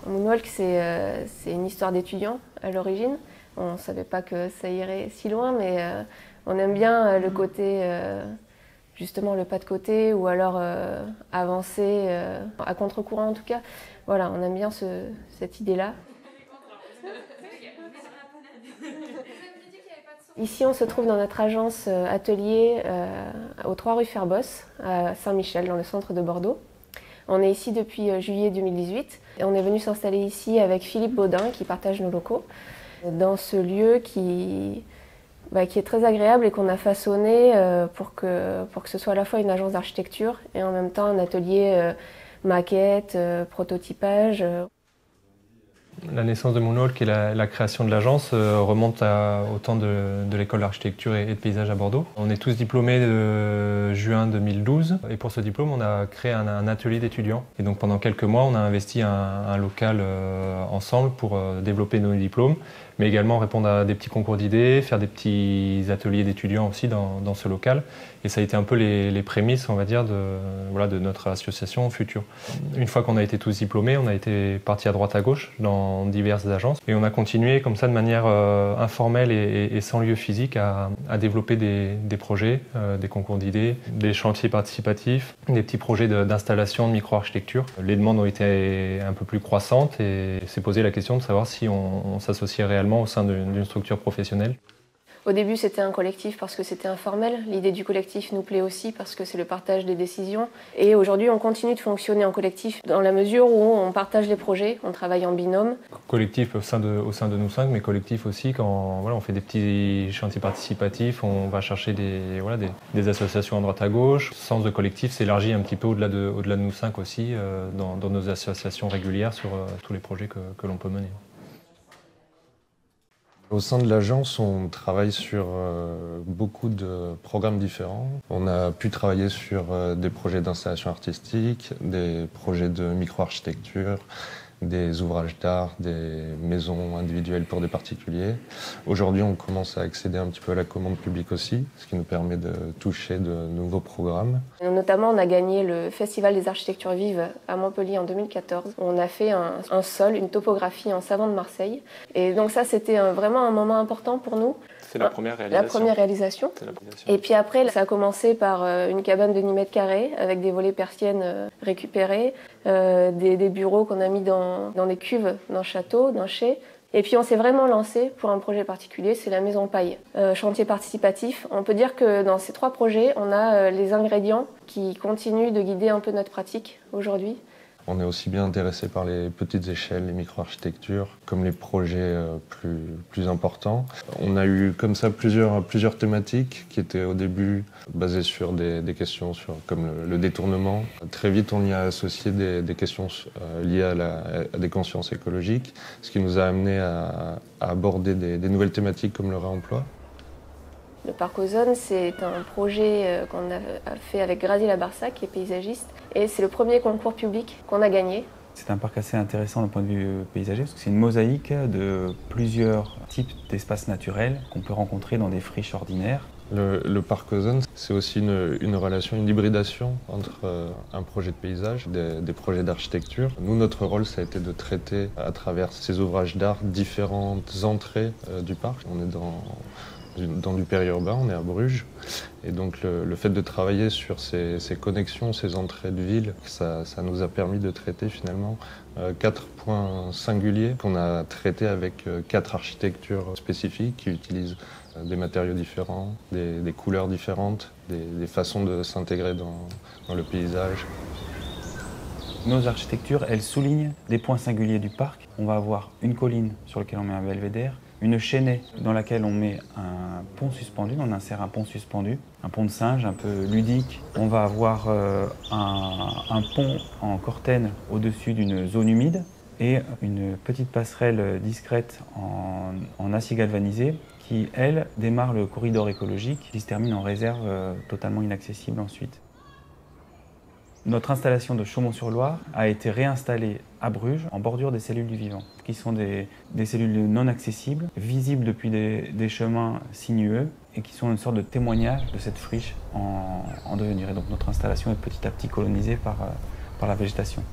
Moonwalk, c'est une histoire d'étudiants à l'origine. On ne savait pas que ça irait si loin, mais on aime bien le côté, justement le pas de côté, ou alors avancer à contre-courant en tout cas. Voilà, on aime bien cette idée-là. Ici, on se trouve dans notre agence atelier aux 3 rue Ferbos, à Saint-Michel, dans le centre de Bordeaux. On est ici depuis juillet 2018 et on est venu s'installer ici avec Philippe Baudin qui partage nos locaux dans ce lieu qui est très agréable et qu'on a façonné pour que ce soit à la fois une agence d'architecture et en même temps un atelier maquette, prototypage. La naissance de Moonwalk et la création de l'agence remonte au temps de l'école d'architecture et de paysage à Bordeaux. On est tous diplômés de juin 2012 et pour ce diplôme on a créé un atelier d'étudiants. Et donc pendant quelques mois on a investi un local ensemble pour développer nos diplômes, mais également répondre à des petits concours d'idées, faire des petits ateliers d'étudiants aussi dans ce local. Et ça a été un peu les prémices, on va dire, de notre association future. Une fois qu'on a été tous diplômés, on a été partis à droite à gauche dans diverses agences. Et on a continué comme ça de manière informelle et sans lieu physique à développer des projets, des concours d'idées, des chantiers participatifs, des petits projets d'installation de micro-architecture. Les demandes ont été un peu plus croissantes et s'est posé la question de savoir si on s'associait réellement au sein d'une structure professionnelle. Au début, c'était un collectif parce que c'était informel. L'idée du collectif nous plaît aussi parce que c'est le partage des décisions. Et aujourd'hui, on continue de fonctionner en collectif dans la mesure où on partage les projets, on travaille en binôme. Collectif au sein de nous 5, mais collectif aussi quand on fait des petits chantiers participatifs, on va chercher des associations à droite à gauche. Le sens de collectif s'élargit un petit peu au-delà de nous 5 aussi, dans nos associations régulières sur tous les projets que l'on peut mener. Au sein de l'agence, on travaille sur beaucoup de programmes différents. On a pu travailler sur des projets d'installation artistique, des projets de micro-architecture, des ouvrages d'art, des maisons individuelles pour des particuliers. Aujourd'hui, on commence à accéder un petit peu à la commande publique aussi, ce qui nous permet de toucher de nouveaux programmes. Notamment, on a gagné le Festival des architectures vives à Montpellier en 2014. On a fait un sol, une topographie en savon de Marseille. Et donc ça, c'était vraiment un moment important pour nous. C'est la première réalisation. La première réalisation. Et puis après, ça a commencé par une cabane de 10 mètres carrés avec des volets persiennes récupérés, des bureaux qu'on a mis dans des cuves d'un château, d'un chai. Et puis on s'est vraiment lancé pour un projet particulier, c'est la Maison Paille. Chantier participatif. On peut dire que dans ces 3 projets, on a les ingrédients qui continuent de guider un peu notre pratique aujourd'hui. On est aussi bien intéressé par les petites échelles, les micro-architectures, comme les projets plus importants. On a eu comme ça plusieurs thématiques qui étaient au début basées sur des questions comme le détournement. Très vite, on y a associé des questions liées à des consciences écologiques, ce qui nous a amené à aborder des nouvelles thématiques comme le réemploi. Le Parc Ozone, c'est un projet qu'on a fait avec Grazi Labarsa, qui est paysagiste, et c'est le premier concours public qu'on a gagné. C'est un parc assez intéressant d'un point de vue paysager, parce que c'est une mosaïque de plusieurs types d'espaces naturels qu'on peut rencontrer dans des friches ordinaires. Le Parc Ozone, c'est aussi une relation, une hybridation entre un projet de paysage, des projets d'architecture. Nous, notre rôle, ça a été de traiter à travers ces ouvrages d'art différentes entrées du parc. On est dans du périurbain, on est à Bruges. Et donc le fait de travailler sur ces connexions, ces entrées de ville, ça nous a permis de traiter finalement 4 points singuliers qu'on a traités avec 4 architectures spécifiques qui utilisent des matériaux différents, des couleurs différentes, des façons de s'intégrer dans le paysage. Nos architectures, elles soulignent des points singuliers du parc. On va avoir une colline sur laquelle on met un belvédère, une chaînée dans laquelle on met un pont suspendu, on insère un pont suspendu, un pont de singe un peu ludique. On va avoir un pont en cortène au-dessus d'une zone humide et une petite passerelle discrète en acier galvanisé qui, elle, démarre le corridor écologique qui se termine en réserve totalement inaccessible ensuite. Notre installation de Chaumont-sur-Loire a été réinstallée à Bruges, en bordure des cellules du vivant, qui sont des cellules non accessibles, visibles depuis des chemins sinueux et qui sont une sorte de témoignage de cette friche en devenir. Et donc notre installation est petit à petit colonisée par la végétation.